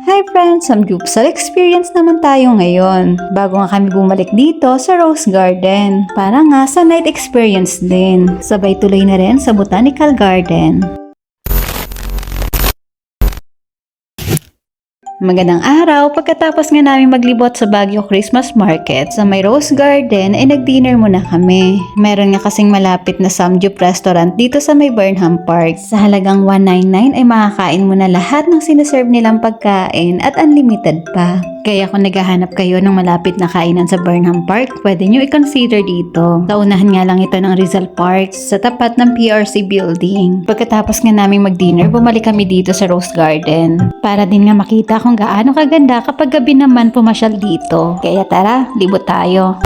Hi friends! Samgyupsal experience naman tayo ngayon. Bago nga kami bumalik dito sa Rose Garden. Para nga sa night experience din. Sabay tuloy na rin sa Botanical Garden. Magandang araw! Pagkatapos nga namin maglibot sa Baguio Christmas Market sa may Rose Garden ay nag-dinner muna kami. Meron nga kasing malapit na Samgyup restaurant dito sa may Burnham Park. Sa halagang 199 ay makakain mo na lahat ng sinaserve nilang pagkain at unlimited pa. Kaya kung naghahanap kayo ng malapit na kainan sa Burnham Park, pwede nyo i-consider dito. Kaunahan nga lang ito ng Rizal Park sa tapat ng PRC building. Pagkatapos nga namin mag-dinner, bumalik kami dito sa Rose Garden. Para din nga makita kung gaano kaganda kapag gabi naman pumasyal dito. Kaya tara, libot tayo.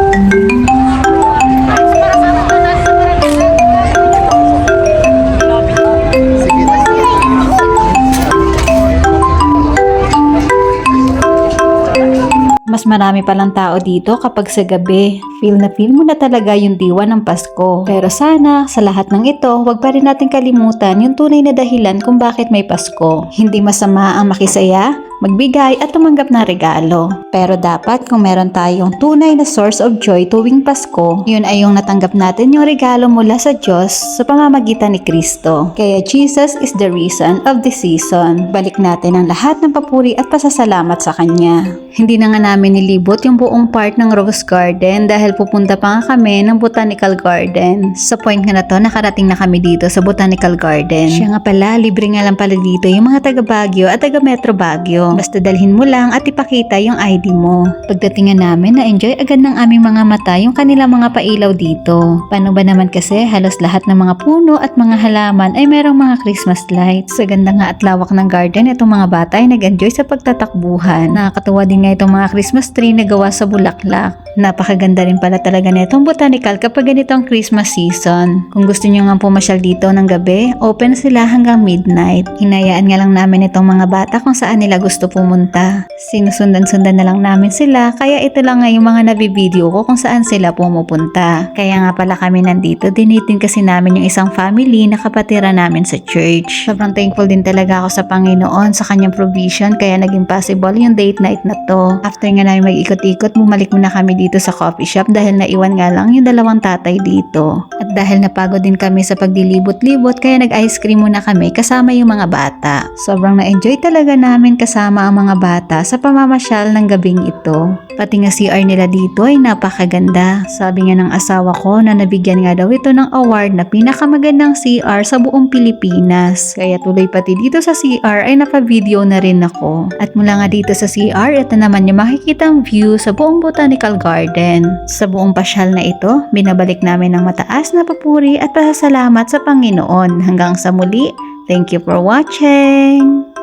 Mas marami palang tao dito kapag sa gabi. Feel na feel mo na talaga yung diwa ng Pasko. Pero sana, sa lahat ng ito, wag pa rin natin kalimutan yung tunay na dahilan kung bakit may Pasko. Hindi masama ang makisaya, magbigay at tumanggap ng regalo. Pero dapat kung meron tayong tunay na source of joy tuwing Pasko, yun ay yung natanggap natin yung regalo mula sa Diyos sa pamamagitan ni Kristo. Kaya Jesus is the reason of the season. Balik natin ang lahat ng papuri at pasasalamat sa Kanya. Hindi na nga namin nilibot yung buong part ng Rose Garden dahil pupunta pa nga kami ng Botanical Garden. Sa point nga na to, nakarating na kami dito sa Botanical Garden. Siya nga pala, libre nga lang pala dito yung mga taga Baguio at taga Metro Baguio. Basta dalhin mo lang at ipakita yung ID mo. Pagdating nga namin, na-enjoy agad ng aming mga mata yung kanilang mga pailaw dito. Paano ba naman kasi halos lahat ng mga puno at mga halaman ay merong mga Christmas lights. Sa ganda nga at lawak ng garden, itong mga bata ay nag-enjoy sa pagtatakbuhan. Nakakatuwa din nga itong mga Christmas tree na gawa sa bulaklak. Napakaganda rin pala talaga nitong botanical kapag ganito ang Christmas season. Kung gusto nyo nga pumasyal dito ng gabi, open sila hanggang midnight. Hinayaan nga lang namin itong mga bata kung saan nila gusto pumunta. Sinusundan-sundan na lang namin sila, kaya ito lang nga yung mga nabivideo ko kung saan sila pumupunta. Kaya nga pala kami nandito, dinitin kasi namin yung isang family na kapatira namin sa church. Sobrang thankful din talaga ako sa Panginoon sa kanyang provision, kaya naging possible yung date night na to. After nga namin mag-ikot-ikot, bumalik muna kami dito sa coffee shop dahil naiwan nga lang yung dalawang tatay dito. At dahil napagod din kami sa pagdilibot-libot, kaya nag-ice cream muna kami kasama yung mga bata. Sobrang na-enjoy talaga namin kasama ang mga bata sa pamamasyal ng gabing ito. Pati nga CR nila dito ay napakaganda. Sabi nga ng asawa ko na nabigyan nga daw ito ng award na pinakamagandang CR sa buong Pilipinas. Kaya tuloy pati dito sa CR ay naka-video na rin ako. At mula nga dito sa CR, ito naman yung makikita ang view sa buong Botanical Garden. Sa buong pasyal na ito, binabalik namin ng mataas na papuri at pasasalamat sa Panginoon. Hanggang sa muli, thank you for watching!